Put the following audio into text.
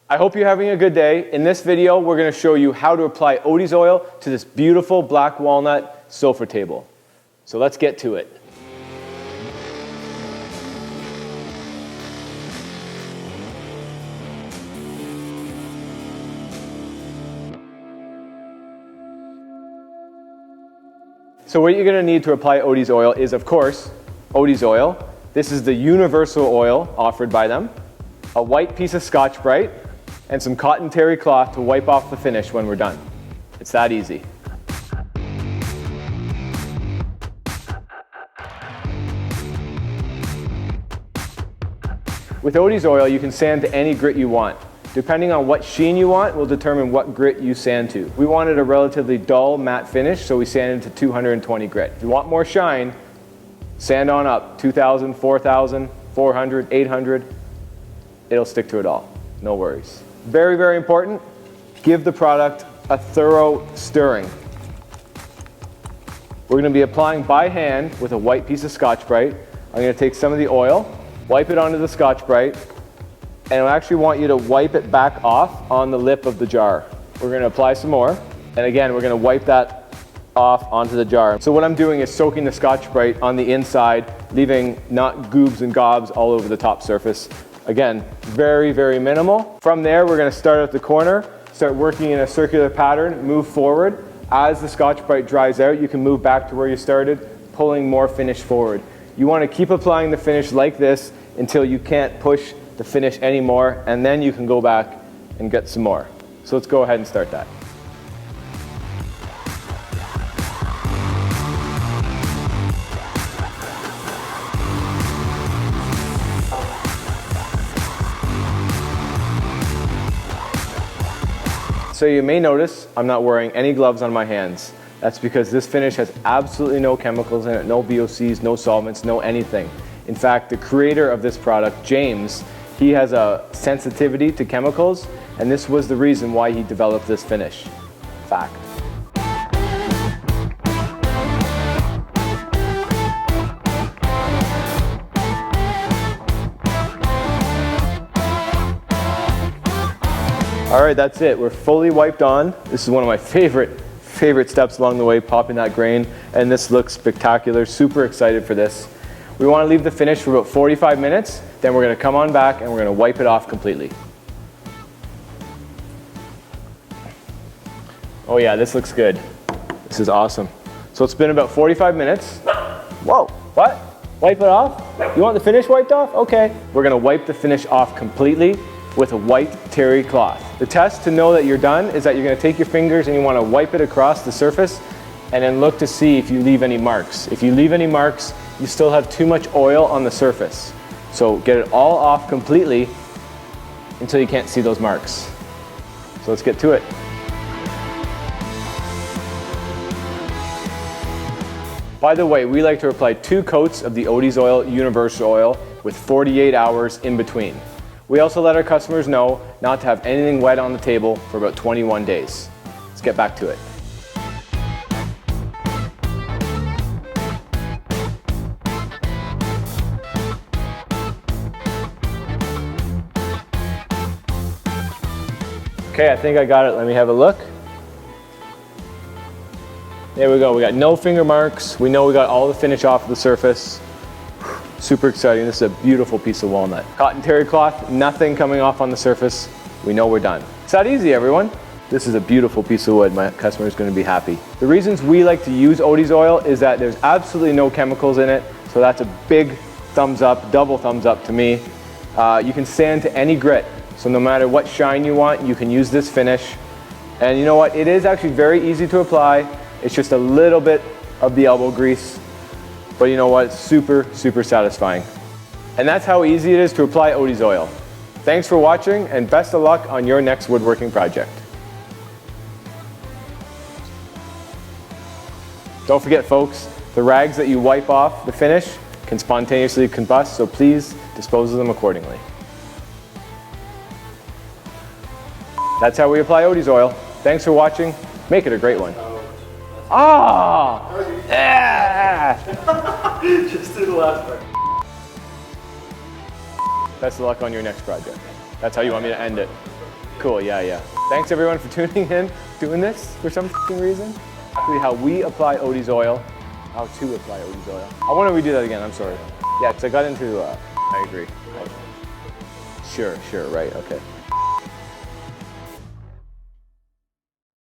I hope you're having a good day. In this video, we're going to show you how to apply Odie's oil to this beautiful black walnut sofa table. So let's get to it. So what you're going to need to apply Odie's oil is, of course, Odie's oil. This is the universal oil offered by them. A white piece of Scotch-Brite and some cotton terry cloth to wipe off the finish when we're done. It's that easy. With Odie's oil, you can sand to any grit you want. Depending on what sheen you want will determine what grit you sand to. We wanted a relatively dull matte finish, so we sanded to 220 grit. If you want more shine, sand on up, 2,000, 4,000, 400, 800. It'll stick to it all, no worries. Very, very important, give the product a thorough stirring. We're going to be applying by hand with a white piece of Scotch-Brite. I'm going to take some of the oil, wipe it onto the Scotch-Brite, and I actually want you to wipe it back off on the lip of the jar. We're going to apply some more, and again, we're going to wipe that off onto the jar. So what I'm doing is soaking the Scotch-Brite on the inside, leaving not goobs and gobs all over the top surface. Again, very, very minimal. From there, we're going to start at the corner, start working in a circular pattern, move forward. As the Scotch-Brite dries out, you can move back to where you started, pulling more finish forward. You want to keep applying the finish like this until you can't push the finish anymore, and then you can go back and get some more. So let's go ahead and start that. So you may notice I'm not wearing any gloves on my hands. That's because this finish has absolutely no chemicals in it, no VOCs, no solvents, no anything. In fact, the creator of this product, James, he has a sensitivity to chemicals, and this was the reason why he developed this finish. Fact. All right, that's it. We're fully wiped on. This is one of my favorite steps along the way, popping that grain, and this looks spectacular. Super excited for this. We want to leave the finish for about 45 minutes, then we're going to come on back and we're going to wipe it off completely. Oh yeah, this looks good. This is awesome. So it's been about 45 minutes. Whoa, what? Wipe it off? You want the finish wiped off? Okay. We're going to wipe the finish off completely with a white terry cloth. The test to know that you're done is that you're going to take your fingers and you want to wipe it across the surface and then look to see if you leave any marks. If you leave any marks, you still have too much oil on the surface. So get it all off completely until you can't see those marks. So let's get to it. By the way, we like to apply 2 coats of the Odie's oil, universal oil, with 48 hours in between. We also let our customers know not to have anything wet on the table for about 21 days. Let's get back to it. Okay, I think I got it. Let me have a look. There we go. We got no finger marks. We know we got all the finish off of the surface. Super exciting. This is a beautiful piece of walnut. Cotton terry cloth, nothing coming off on the surface. We know we're done. It's that easy, everyone. This is a beautiful piece of wood. My customer is going to be happy. The reasons we like to use Odie's oil is that there's absolutely no chemicals in it. So that's a big thumbs up, double thumbs up to me. You can sand to any grit. So no matter what shine you want, you can use this finish. And you know what? It is actually very easy to apply. It's just a little bit of the elbow grease. But you know what? It's super, super satisfying. And that's how easy it is to apply Odie's oil. Thanks for watching and best of luck on your next woodworking project. Don't forget, folks, the rags that you wipe off the finish can spontaneously combust, so please dispose of them accordingly. That's how we apply Odie's oil. Thanks for watching. Make it a great one. Ah! Yeah! Just do the last part. Best of luck on your next project. That's how you want me to end it. Cool, yeah. Thanks everyone for tuning in, doing this for some reason. Exactly how we apply Odie's oil, how to apply Odie's oil. I want to redo that again, I'm sorry. Yeah, because I got into, I agree. Sure, right, okay.